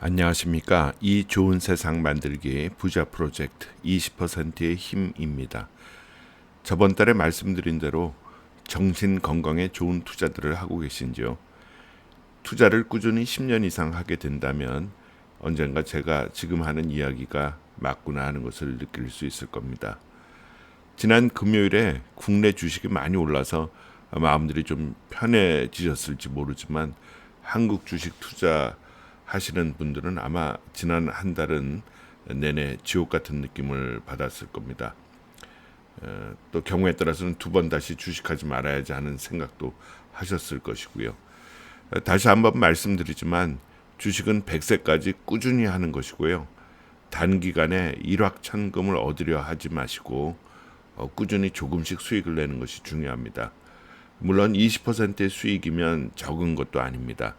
안녕하십니까. 이 좋은 세상 만들기 부자 프로젝트 20%의 힘입니다. 저번 달에 말씀드린 대로 정신 건강에 좋은 투자들을 하고 계신지요? 투자를 꾸준히 10년 이상 하게 된다면 언젠가 제가 지금 하는 이야기가 맞구나 하는 것을 느낄 수 있을 겁니다. 지난 금요일에 국내 주식이 많이 올라서 마음들이 좀 편해지셨을지 모르지만 한국 주식 투자 하시는 분들은 아마 지난 한 달은 내내 지옥 같은 느낌을 받았을 겁니다. 또 경우에 따라서는 두 번 다시 주식하지 말아야지 하는 생각도 하셨을 것이고요. 다시 한번 말씀드리지만 주식은 100세까지 꾸준히 하는 것이고요. 단기간에 일확천금을 얻으려 하지 마시고 꾸준히 조금씩 수익을 내는 것이 중요합니다. 물론 20%의 수익이면 적은 것도 아닙니다.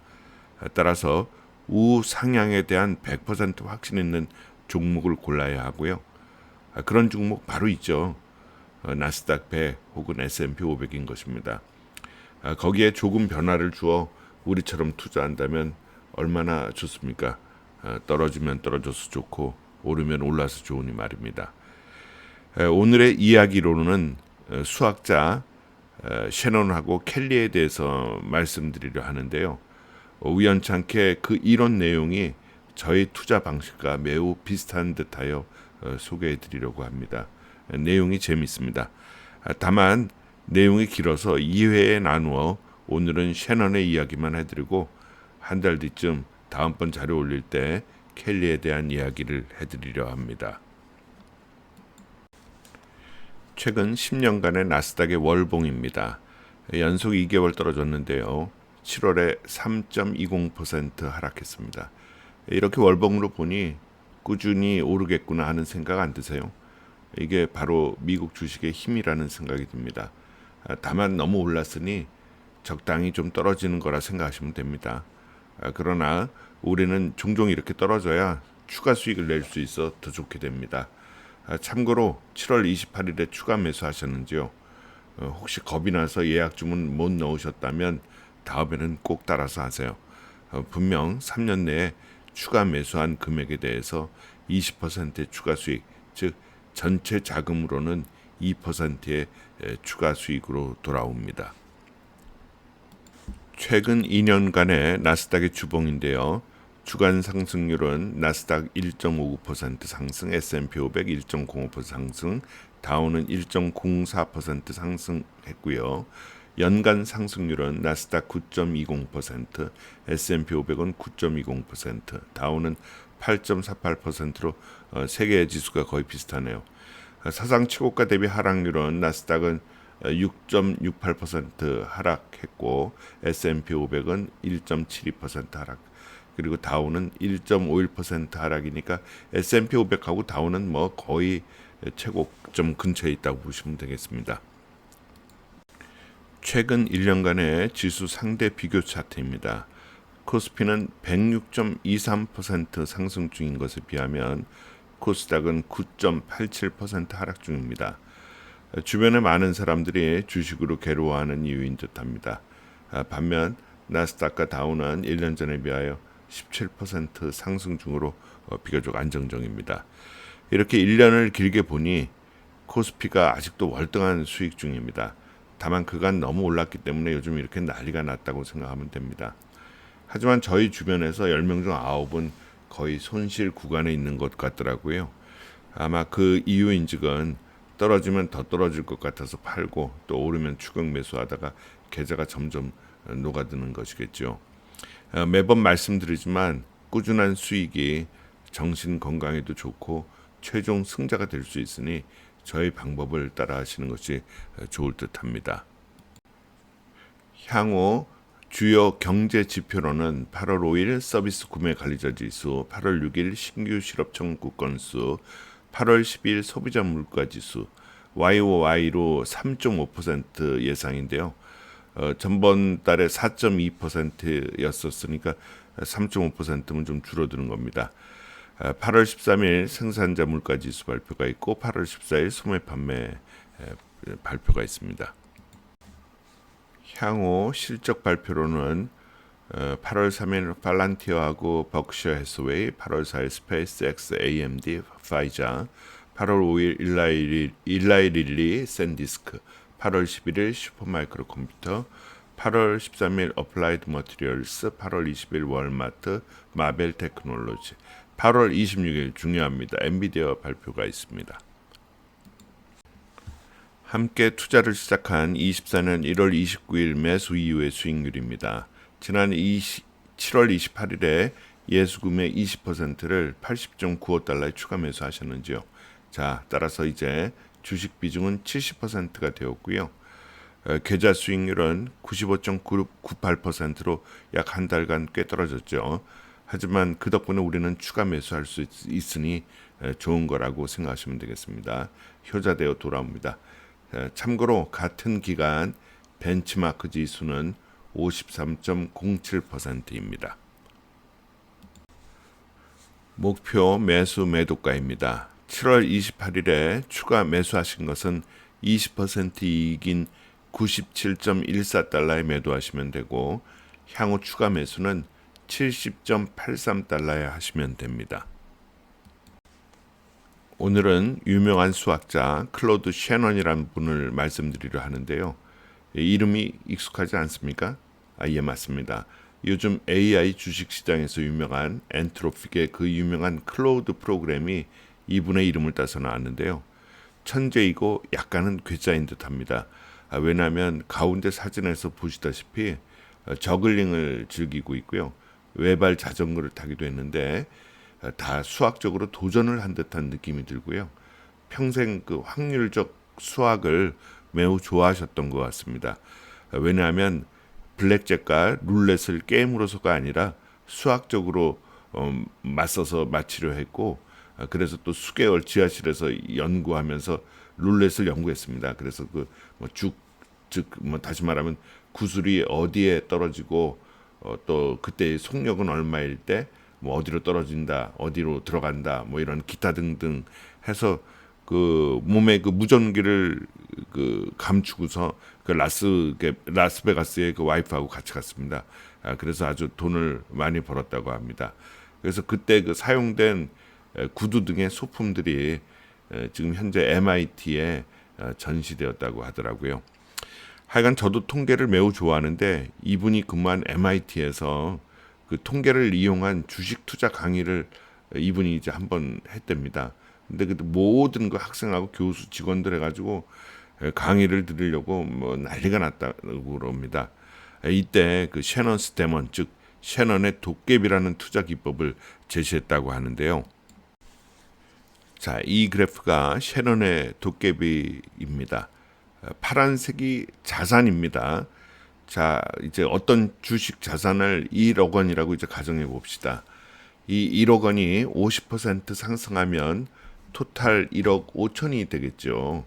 따라서 우상향에 대한 100% 확신 있는 종목을 골라야 하고요. 그런 종목 바로 있죠. 나스닥 100 혹은 S&P 500인 것입니다. 거기에 조금 변화를 주어 우리처럼 투자한다면 얼마나 좋습니까? 떨어지면 떨어져서 좋고 오르면 올라서 좋으니 말입니다. 오늘의 이야기로는 수학자 셰넌하고 켈리에 대해서 말씀드리려 하는데요. 우연찮게 그 이론 내용이 저희 투자 방식과 매우 비슷한 듯하여 소개해 드리려고 합니다. 내용이 재미있습니다. 다만 내용이 길어서 2회에 나누어 오늘은 셰넌의 이야기만 해드리고 한 달 뒤쯤 다음번 자료 올릴 때 켈리에 대한 이야기를 해드리려 합니다. 최근 10년간의 나스닥의 월봉입니다. 연속 2개월 떨어졌는데요. 7월에 3.20% 하락했습니다. 이렇게 월봉으로 보니 꾸준히 오르겠구나 하는 생각 안 드세요? 이게 바로 미국 주식의 힘이라는 생각이 듭니다. 다만 너무 올랐으니 적당히 좀 떨어지는 거라 생각하시면 됩니다. 그러나 우리는 종종 이렇게 떨어져야 추가 수익을 낼 수 있어 더 좋게 됩니다. 참고로 7월 28일에 추가 매수하셨는지요? 혹시 겁이 나서 예약 주문 못 넣으셨다면 다음에는 꼭 따라서 하세요. 분명 3년 내에 추가 매수한 금액에 대해서 20%의 추가 수익, 즉 전체 자금으로는 2%의 추가 수익으로 돌아옵니다. 최근 2년간의 나스닥의 주봉인데요. 주간 상승률은 나스닥 1.59% 상승, S&P 500 1.05% 상승, 다우는 1.04% 상승했고요. 연간 상승률은 나스닥 9.20%, S&P 500은 9.20%, 다우는 8.48%로 세 개의 지수가 거의 비슷하네요. 사상 최고가 대비 하락률은 나스닥은 6.68% 하락했고 S&P 500은 1.72% 하락, 그리고 다우는 1.51% 하락이니까 S&P 500하고 다우는 뭐 거의 최고점 근처에 있다고 보시면 되겠습니다. 최근 1년간의 지수 상대 비교 차트입니다. 코스피는 106.23% 상승 중인 것에 비하면 코스닥은 9.87% 하락 중입니다. 주변에 많은 사람들이 주식으로 괴로워하는 이유인 듯합니다. 반면 나스닥과 다우는 1년 전에 비하여 17% 상승 중으로 비교적 안정적입니다. 이렇게 1년을 길게 보니 코스피가 아직도 월등한 수익 중입니다. 다만 그간 너무 올랐기 때문에 요즘 이렇게 난리가 났다고 생각하면 됩니다. 하지만 저희 주변에서 10명 중 9은 거의 손실 구간에 있는 것 같더라고요. 아마 그 이유인즉은 떨어지면 더 떨어질 것 같아서 팔고 또 오르면 추격 매수하다가 계좌가 점점 녹아드는 것이겠죠. 매번 말씀드리지만 꾸준한 수익이 정신 건강에도 좋고 최종 승자가 될 수 있으니 저희 방법을 따라 하시는 것이 좋을 듯합니다. 향후 주요 경제 지표로는 8월 5일 서비스 구매 관리자 지수, 8월 6일 신규 실업 청구 건수, 8월 10일 소비자 물가 지수, YOY로 3.5% 예상인데요. 전번 달에 4.2%였었으니까 3.5%면 좀 줄어드는 겁니다. 8월 13일 생산자 물가 지수 발표가 있고 8월 14일 소매 판매 발표가 있습니다. 향후 실적 발표로는 8월 3일 팔란티어하고 벅셔 해스웨이, 8월 4일 스페이스X, AMD, 파이자, 8월 5일 일라이 릴리, 샌디스크, 8월 11일 슈퍼마이크로 컴퓨터, 8월 13일 어플라이드 머티리얼스, 8월 20일 월마트, 마벨 테크놀로지, 8월 26일 중요합니다. 엔비디아 발표가 있습니다. 함께 투자를 시작한 24년 1월 29일 매수 이후의 수익률입니다. 지난 7월 28일에 예수금의 20%를 80.95달러에 추가 매수하셨는지요. 자, 따라서 이제 주식 비중은 70%가 되었고요. 계좌 수익률은 95.98%로 약 한 달간 꽤 떨어졌죠. 하지만 그 덕분에 우리는 추가 매수할 수 있으니 좋은 거라고 생각하시면 되겠습니다. 효자되어 돌아옵니다. 참고로 같은 기간 벤치마크 지수는 53.07%입니다. 목표 매수 매도가입니다. 7월 28일에 추가 매수하신 것은 20% 이익인 97.14달러에 매도하시면 되고 향후 추가 매수는 70.83달러에 하시면 됩니다. 오늘은 유명한 수학자 클로드 셰넌이라는 분을 말씀드리려 하는데요. 이름이 익숙하지 않습니까? 예, 맞습니다. 요즘 AI 주식시장에서 유명한 엔트로픽의 그 유명한 클로드 프로그램이 이분의 이름을 따서 나왔는데요. 천재이고 약간은 괴짜인 듯합니다. 왜냐하면 가운데 사진에서 보시다시피 저글링을 즐기고 있고요. 외발 자전거를 타기도 했는데 다 수학적으로 도전을 한 듯한 느낌이 들고요. 평생 그 확률적 수학을 매우 좋아하셨던 것 같습니다. 왜냐하면 블랙잭과 룰렛을 게임으로서가 아니라 수학적으로 맞서서 맞히려 했고 그래서 또 수개월 지하실에서 연구하면서 룰렛을 연구했습니다. 그래서 즉 다시 말하면 구슬이 어디에 떨어지고 또 그때의 속력은 얼마일 때 뭐 어디로 떨어진다, 어디로 들어간다, 뭐 이런 기타 등등 해서 그 몸의 그 무전기를 그 감추고서 그 라스베가스의 그 와이프하고 같이 갔습니다. 그래서 아주 돈을 많이 벌었다고 합니다. 그래서 그때 그 사용된 구두 등의 소품들이 지금 현재 MIT에 전시되었다고 하더라고요. 하여간 저도 통계를 매우 좋아하는데 이분이 근무한 MIT에서 그 통계를 이용한 주식 투자 강의를 이분이 이제 한번 했답니다. 근데 그 모든 그 학생하고 교수 직원들 해가지고 강의를 들으려고 뭐 난리가 났다고 그럽니다. 이때 그 셰넌 스테먼 즉 셰넌의 도깨비라는 투자 기법을 제시했다고 하는데요. 자, 이 그래프가 셰넌의 도깨비입니다. 파란색이 자산입니다. 자, 이제 어떤 주식 자산을 1억 원이라고 이제 가정해 봅시다. 이 1억 원이 50% 상승하면 토탈 1억 5천이 되겠죠.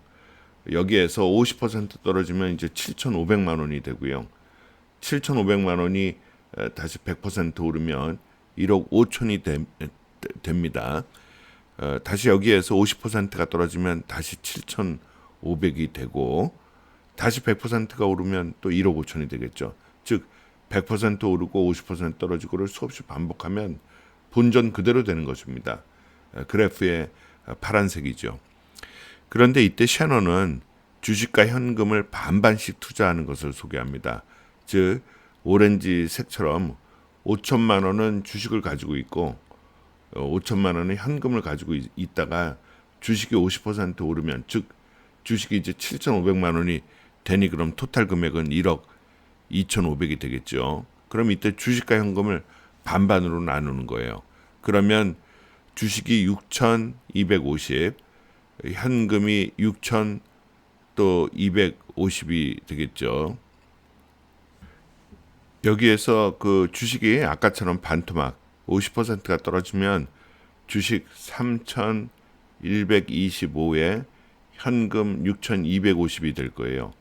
여기에서 50% 떨어지면 이제 7,500만 원이 되고요. 7,500만 원이 다시 100% 오르면 1억 5천이 됩니다. 다시 여기에서 50%가 떨어지면 다시 7,500이 되고 다시 100%가 오르면 또 1억 5천이 되겠죠. 즉 100% 오르고 50% 떨어지고를 수없이 반복하면 본전 그대로 되는 것입니다. 그래프의 파란색이죠. 그런데 이때 셰넌은 주식과 현금을 반반씩 투자하는 것을 소개합니다. 즉 오렌지색처럼 5천만 원은 주식을 가지고 있고 5천만 원은 현금을 가지고 있다가 주식이 50% 오르면 즉 주식이 이제 7,500만 원이 되니 그럼 토탈 금액은 1억 2,500이 되겠죠. 그럼 이때 주식과 현금을 반반으로 나누는 거예요. 그러면 주식이 6,250, 현금이 6,000 또 250이 되겠죠. 여기에서 그 주식이 아까처럼 반토막 50%가 떨어지면 주식 3,125에 현금 6,250이 될 거예요.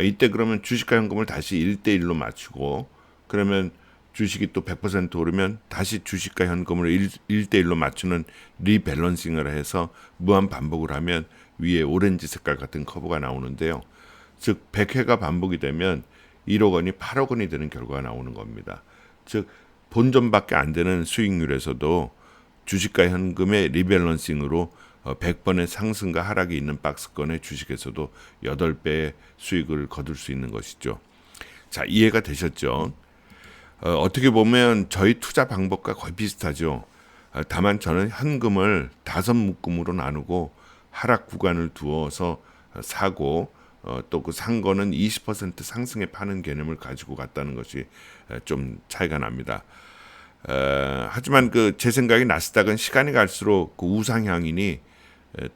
이때 그러면 주식과 현금을 다시 1대1로 맞추고 그러면 주식이 또 100% 오르면 다시 주식과 현금을 1대1로 맞추는 리밸런싱을 해서 무한 반복을 하면 위에 오렌지 색깔 같은 커브가 나오는데요. 즉 100회가 반복이 되면 1억 원이 8억 원이 되는 결과가 나오는 겁니다. 즉 본전밖에 안 되는 수익률에서도 주식과 현금의 리밸런싱으로 100번의 상승과 하락이 있는 박스권의 주식에서도 8배의 수익을 거둘 수 있는 것이죠. 자, 이해가 되셨죠? 어떻게 보면 저희 투자 방법과 거의 비슷하죠. 다만 저는 현금을 5묶음으로 나누고 하락 구간을 두어서 사고 또 그 산 거는 20% 상승에 파는 개념을 가지고 갔다는 것이 좀 차이가 납니다. 하지만 그 제 생각에 나스닥은 시간이 갈수록 그 우상향이니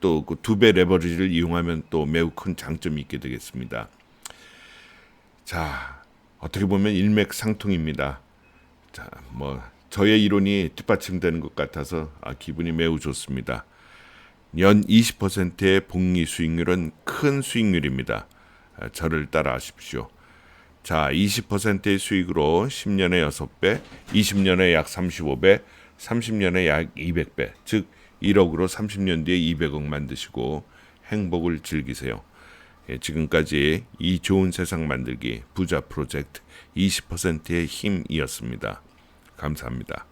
또 그 2배 레버리지를 이용하면 또 매우 큰 장점이 있게 되겠습니다. 자, 어떻게 보면 일맥상통입니다. 자, 뭐 저의 이론이 뒷받침되는 것 같아서 기분이 매우 좋습니다. 연 20%의 복리 수익률은 큰 수익률입니다. 저를 따라하십시오. 자, 20%의 수익으로 10년에 6배, 20년에 약 35배, 30년에 약 200배, 즉 1억으로 30년 뒤에 200억 만드시고 행복을 즐기세요. 지금까지 이 좋은 세상 만들기 부자 프로젝트 20%의 힘이었습니다. 감사합니다.